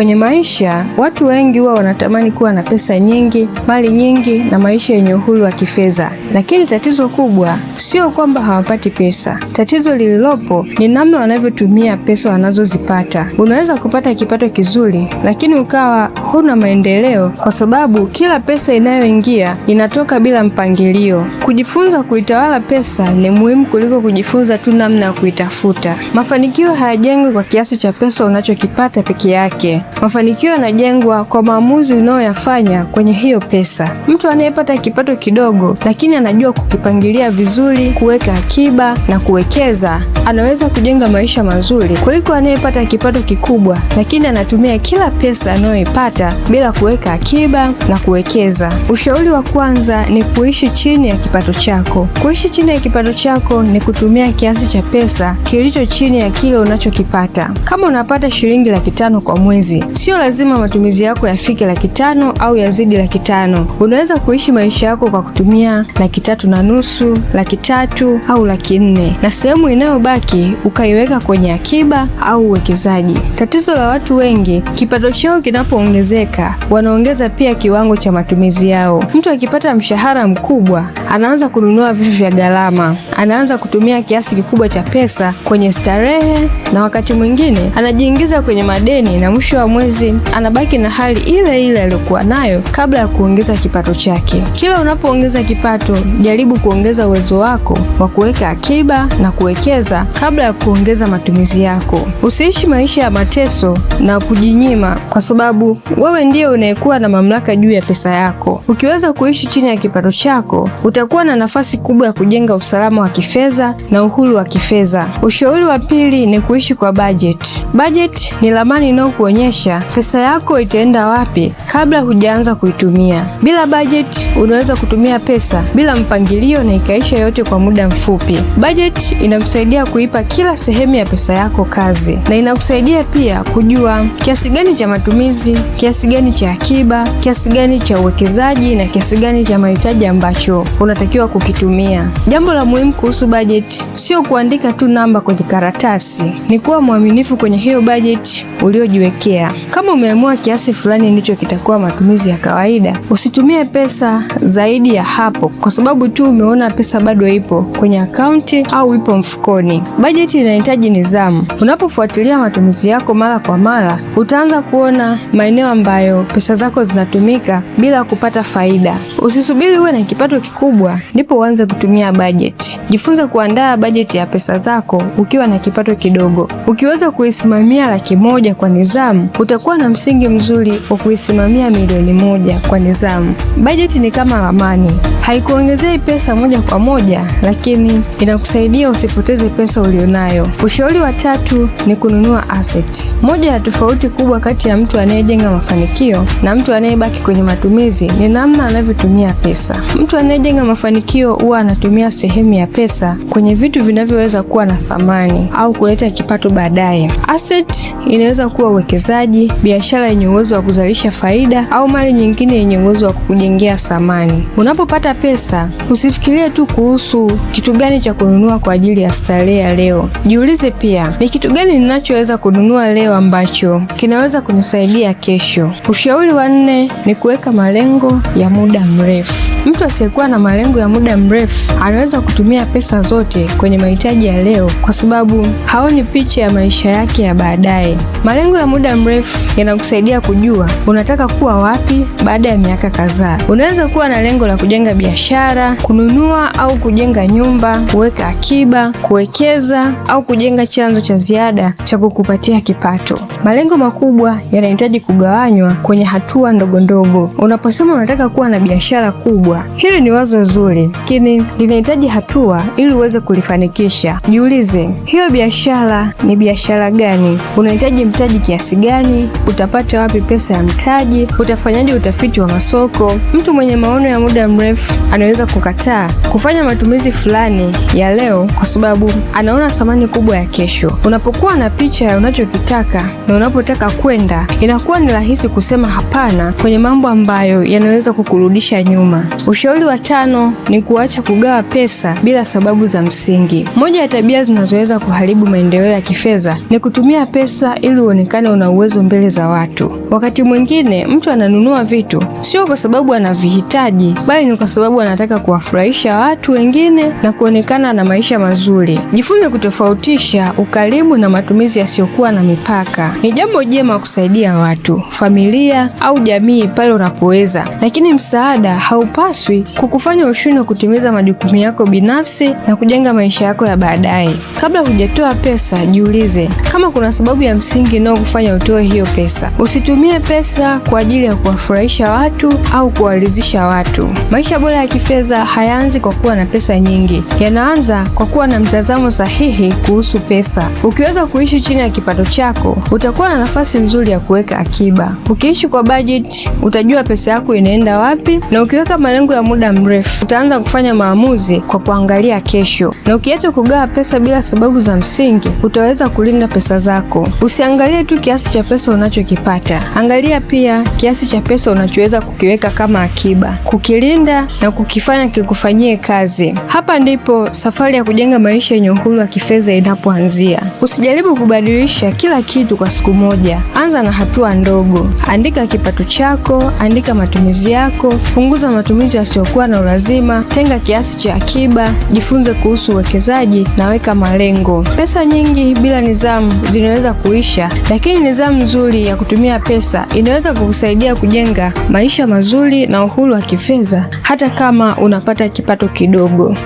Kwenye maisha, watu wengi huwa wanatamani kuwa na pesa nyingi, mali nyingi na maisha yenye uhuru wa kifedha. Lakini tatizo kubwa sio kwamba hawapati pesa. Tatizo lililopo ni namna wanavyotumia pesa wanazozipata. Unaweza kupata kipato kizuri, lakini ukawa huna maendeleo kwa sababu kila pesa inayoingia inatoka bila mpangilio. Kujifunza kuitawala pesa ni muhimu kuliko kujifunza tu namna ya kuitafuta. Mafanikio hayajengwi kwa kiasi cha pesa unachokipata peke yake. Mafanikio yanajengwa kwa maamuzi unayoyafanya kwenye hiyo pesa. Mtu anayepata kipato kidogo lakini anajua kukipangilia vizuri, kuweka akiba na kuwekeza, anaweza kujenga maisha mazuri kuliko anayepata kipato kikubwa lakini anatumia kila pesa anayoipata bila kuweka akiba na kuwekeza. Ushauri wa kwanza ni kuishi chini ya kipato chako. Kuishi chini ya kipato chako ni kutumia kiasi cha pesa kilicho chini ya kile unachokipata. Kama unapata shilingi 500,000 kwa mwezi, sio lazima matumizi yako yafike 500,000 au yazidi 500,000. Unaweza kuishi maisha yako kwa kutumia 350,000, 300,000 au 400,000, na sehemu inayobaki ukaiweka kwenye akiba au uwekezaji. Tatizo la watu wengi, kipato chao kinapoongezeka, wanaongeza pia kiwango cha matumizi yao. Mtu akipata mshahara mkubwa, anaanza kununua vitu vya gharama, anaanza kutumia kiasi kikubwa cha pesa kwenye starehe, na wakati mwingine anajiingiza kwenye madeni, na mwisho wa mwezi anabaki na hali ile ile aliyokuwa nayo kabla ya kuongeza kipato chake. Kila unapoongeza kipato, jaribu kuongeza uwezo wako wa kuweka akiba na kuwekeza kabla ya kuongeza matumizi yako. Usiishi maisha ya mateso na kujinyima, kwa sababu wewe ndiye unayekuwa na mamlaka juu ya pesa yako. Ukiweza kuishi chini ya kipato chako, utakuwa na nafasi kubwa ya kujenga usalama wa kifedha na uhuru wa kifedha. Ushauri wa pili ni kuishi kwa budget. Budget ni ramani inayokuonyesha pesa yako itaenda wapi kabla hujaanza kuitumia. Bila budget, unaweza kutumia pesa bila mpangilio na ikaisha yote kwa muda mfupi. Budget inakusaidia kuipa kila sehemu ya pesa yako kazi, na inakusaidia pia kujua kiasi gani cha matumizi, kiasi gani cha akiba, kiasi gani cha uwekezaji na kiasi gani cha mahitaji ambacho unatakiwa kukitumia. Jambo la muhimu kuhusu budget sio kuandika tu namba kwenye karatasi, ni kuwa mwaminifu kwenye hiyo budget uliojiwekea. Kama umeamua kiasi fulani ndicho kitakuwa matumizi ya kawaida, usitumie pesa zaidi ya hapo kwa sababu tu umeona pesa bado ipo kwenye akaunti au ipo mfukoni. Budget inahitaji nidhamu. Unapofuatilia matumizi yako mara kwa mara, utaanza kuona maeneo ambayo pesa zako zinatumika bila kupata faida. Usisubiri uwe na kipato kikubwa ndipo uanze kutumia budget. Jifunze kuandaa budget ya pesa zako ukiwa na kipato kidogo. Ukiweza kuisimamia 100,000 kwa nidhamu, utakuwa na msingi mzuri wa kuisimamia 1,000,000 kwa nidhamu. Budget ni kama ramani. Haikuongezei pesa moja kwa moja, lakini inakusaidia usipoteze pesa ulionayo. Ushauri wa tatu ni kununua asset. Moja ya tofauti kubwa kati ya mtu anayejenga mafanikio na mtu anayebaki kwenye matumizi ni namna anavyotumia pesa. Mtu anayejenga mafanikio huwa anatumia sehemu ya pesa kwenye vitu vinavyoweza kuwa na thamani au kuleta kipato baadaye. Asset inaweza kuwa uwekezaji, biashara yenye uwezo wa kuzalisha faida au mali nyingine yenye uwezo wa kukujengea thamani. Unapopata pesa, usifikirie tu kuhusu kitu gani cha kununua kwa ajili ya starehe ya leo. Jiulize pia, ni kitu gani ninachoweza kununua leo ambacho kinaweza kunisaidia kesho. Ushauri wa 4 ni kuweka malengo ya muda mrefu. Mtu asiyekuwa na malengo ya muda mrefu anaweza kutumia pesa zote kwenye mahitaji ya leo kwa sababu haoni picha ya maisha yake ya baadaye. Malengo ya muda mrefu yanakusaidia kujua unataka kuwa wapi baada ya miaka kadhaa. Unaweza kuwa na lengo la kujenga biashara, kununua au kujenga nyumba, kuweka akiba, kuwekeza au kujenga chanzo cha ziada cha kukupatia kipato. Malengo makubwa yanahitaji kugawanywa kwenye hatua ndogo ndogo. Unaposema unataka kuwa na biashara kubwa, hili ni wazo zuri, lakini linahitaji hatua ili uweze kulifanikisha. Jiulize, hiyo biashara ni biashara gani? Unahitaji mtaji kiasi gani? Utapata wapi pesa ya mtaji? Utafanyaje utafiti wa masoko? Mtu mwenye maono ya muda mrefu anaweza kukataa kufanya matumizi fulani ya leo kwa sababu anaona thamani kubwa ya kesho. Unapokuwa na picha ya unachokitaka na unapotaka kwenda, inakuwa ni rahisi kusema hapana kwenye mambo ambayo yanaweza kukurudisha nyuma. Ushauri wa 5 ni kuacha kugawa pesa bila sababu za msingi. Moja ya tabia zinazoweza kuharibu maendeleo ya kifedha ni kutumia pesa ili uonekane una uwezo mbele za watu. Wakati mwingine mtu ananunua vitu sio kwa sababu anavihitaji, bali ni kwa sababu anataka kuwafurahisha watu wengine na kuonekana na maisha mazuri. Jifunze kutofautisha ukarimu na matumizi yasiyokuwa na mipaka. Ni jambo jema kusaidia watu, familia au jamii pale unapoweza, lakini msaada haupaswi kukufanya ushindwe kutimiza majukumu yako binafsi na kujenga maisha yako ya baadaye. Kabla hujatoa pesa, jiulize kama kuna sababu ya msingi inayokufanya utoe hiyo pesa. Usitumie pesa kwa ajili ya kuwafurahisha watu au kuwaridhisha watu. Maisha bora ya kifedha hayaanzi kwa kuwa na pesa nyingi, yanaanza kwa kuwa na mtazamo sahihi kuhusu pesa. Ukiweza kuishi chini ya kipato chako, utakuwa na nafasi nzuri ya kuweka akiba. Ukiishi kwa budget, utajua pesa yako inaenda wapi, na ukiweka malengo ya muda mrefu, utaanza kufanya maamuzi kwa kuangalia kesho. Na ukiacha kugawa pesa bila sababu za msingi, utaweza kulinda pesa zako. Usiangalie tu kiasi cha pesa unachokipata, angalia pia kiasi cha pesa unachoweza kukiweka kama akiba, kukilinda na kukifanya kikufanyie kazi. Hapa ndipo safari ya kujenga maisha yenye uhuru wa kifedha inapoanzia. Usijaribu kubadilisha kila kitu kwa siku moja. Anza na hatua ndogo. Andika kipato chako, andika matumizi yako, punguza matumizi yasiyokuwa na ulazima, tenga kiasi cha akiba, jifunze kuhusu uwekezaji na weka malengo. Pesa nyingi bila nidhamu zinaweza kuisha, lakini nidhamu nzuri ya kutumia pesa inaweza kukusaidia kujenga maisha mazuri na uhuru wa kifedha hata kama unapata kipato kidogo.